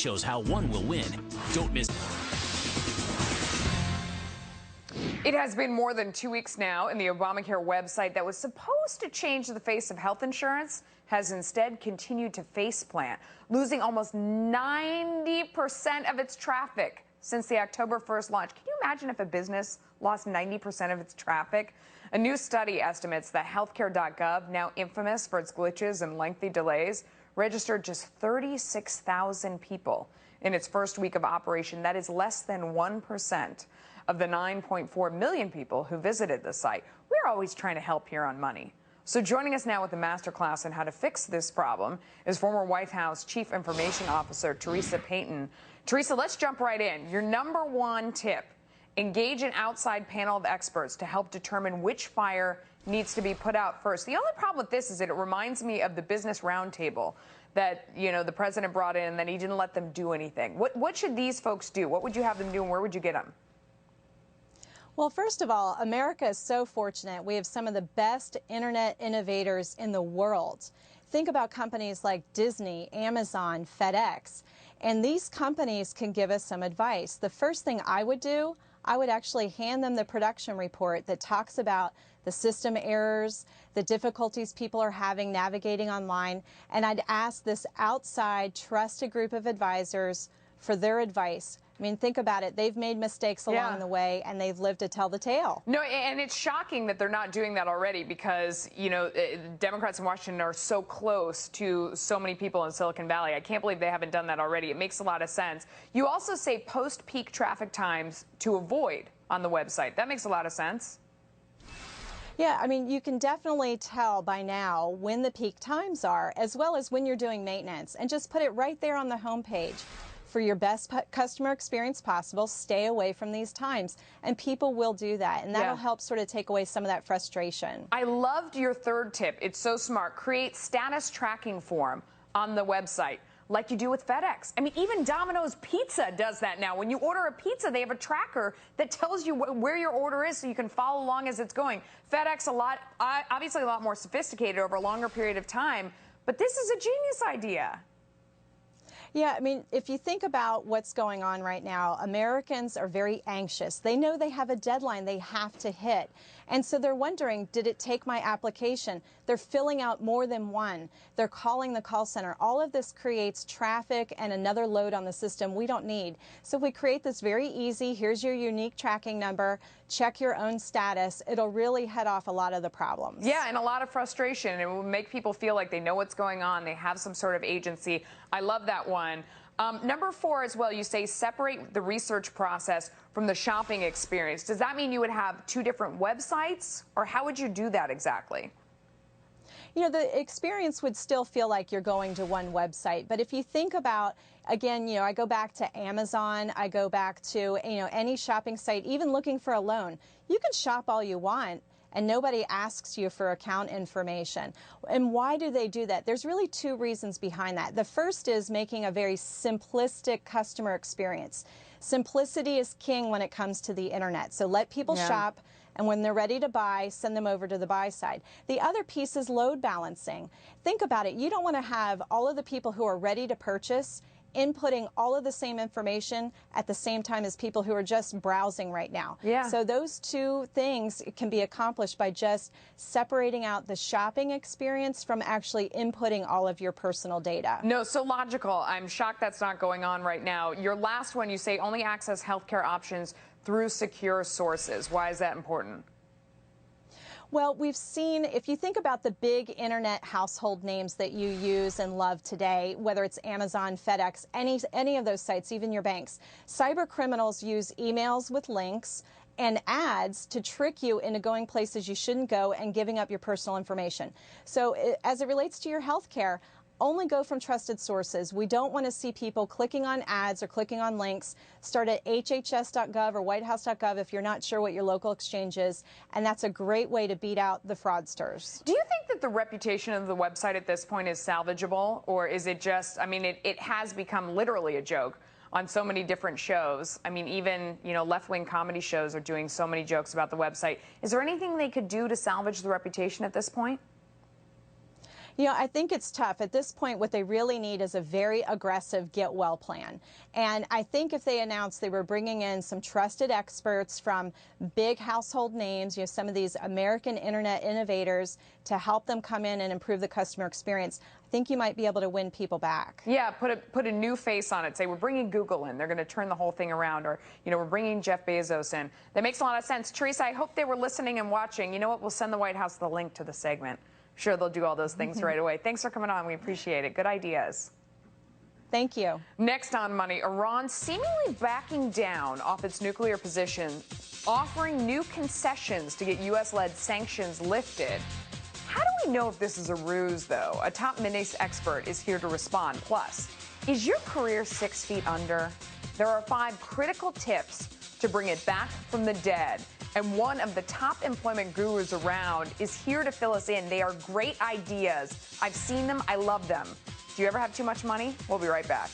shows how one will win. Don't miss. It has been more than 2 weeks now, and the Obamacare website that was supposed to change the face of health insurance has instead continued to faceplant, losing almost 90% of its traffic since the October 1st launch. Can you imagine if a business lost 90% of its traffic? A new study estimates that healthcare.gov, now infamous for its glitches and lengthy delays, registered just 36,000 people in its first week of operation. That is less than 1% of the 9.4 million people who visited the site. We're always trying to help here on Money. So joining us now with a masterclass on how to fix this problem is former White House Chief Information Officer Teresa Payton. Teresa, let's jump right in. Your number one tip: engage an outside panel of experts to help determine which fire needs to be put out first. The only problem with this is that it reminds me of the business roundtable that, the president brought in and then he didn't let them do anything. What should these folks do? What would you have them do, and where would you get them? Well, first of all, America is so fortunate. We have some of the best internet innovators in the world. Think about companies like Disney, Amazon, FedEx, and these companies can give us some advice. The first thing I would do, I would actually hand them the production report that talks about the system errors, the difficulties people are having navigating online, and I'd ask this outside trusted group of advisors for their advice. I mean, think about it. They've made mistakes along the way, and they've lived to tell the tale. No, and it's shocking that they're not doing that already because, Democrats in Washington are so close to so many people in Silicon Valley. I can't believe they haven't done that already. It makes a lot of sense. You also say post-peak traffic times to avoid on the website. That makes a lot of sense. Yeah, I mean, you can definitely tell by now when the peak times are, as well as when you're doing maintenance, and just put it right there on the homepage. For your best customer experience possible, stay away from these times, and people will do that, and that'll help sort of take away some of that frustration. I loved your third tip. It's so smart. Create status tracking form on the website, like you do with FedEx. I mean, even Domino's Pizza does that now. When you order a pizza, they have a tracker that tells you where your order is so you can follow along as it's going. FedEx, obviously a lot more sophisticated over a longer period of time, but this is a genius idea. Yeah, I mean, if you think about what's going on right now, Americans are very anxious. They know they have a deadline they have to hit. And so they're wondering, did it take my application? They're filling out more than one. They're calling the call center. All of this creates traffic and another load on the system we don't need. So if we create this very easy, here's your unique tracking number, check your own status, it'll really head off a lot of the problems. Yeah, and a lot of frustration. It will make people feel like they know what's going on. They have some sort of agency. I love that one. Number 4 as well, you say separate the research process from the shopping experience. Does that mean you would have 2 different websites, or how would you do that exactly? The experience would still feel like you're going to one website. But if you think about, again, I go back to Amazon, I go back to, any shopping site, even looking for a loan. You can shop all you want, and nobody asks you for account information. And why do they do that? There's really 2 reasons behind that. The first is making a very simplistic customer experience. Simplicity is king when it comes to the internet. So let people shop, and when they're ready to buy, send them over to the buy side. The other piece is load balancing. Think about it. You don't want to have all of the people who are ready to purchase inputting all of the same information at the same time as people who are just browsing right now. Yeah. So those 2 things can be accomplished by just separating out the shopping experience from actually inputting all of your personal data. No, so logical. I'm shocked that's not going on right now. Your last one, you say only access healthcare options through secure sources. Why is that important? Well, we've seen, if you think about the big internet household names that you use and love today, whether it's Amazon, FedEx, any of those sites, even your banks, cyber criminals use emails with links and ads to trick you into going places you shouldn't go and giving up your personal information. So as it relates to your health care, only go from trusted sources. We don't want to see people clicking on ads or clicking on links. Start at hhs.gov or whitehouse.gov if you're not sure what your local exchange is, and that's a great way to beat out the fraudsters. Do you think that the reputation of the website at this point is salvageable, or is it just, it has become literally a joke on so many different shows? I mean, even, left-wing comedy shows are doing so many jokes about the website. Is there anything they could do to salvage the reputation at this point? You know, I think it's tough. At this point, what they really need is a very aggressive get well plan. And I think if they announced they were bringing in some trusted experts from big household names, you know, some of these American internet innovators to help them come in and improve the customer experience, I think you might be able to win people back. Yeah, put a new face on it. Say, we're bringing Google in. They're going to turn the whole thing around. Or, you know, we're bringing Jeff Bezos in. That makes a lot of sense. Teresa, I hope they were listening and watching. You know what? We'll send the White House the link to the segment. Sure, they'll do all those things right away. Thanks for coming on. We appreciate it. Good ideas. Thank you. Next on Money, Iran seemingly backing down off its nuclear position, offering new concessions to get U.S.-led sanctions lifted. How do we know if this is a ruse, though? A top Middle East expert is here to respond. Plus, is your career 6 feet under? There are 5 critical tips to bring it back from the dead. And one of the top employment gurus around is here to fill us in. They are great ideas. I've seen them. I love them. Do you ever have too much money? We'll be right back.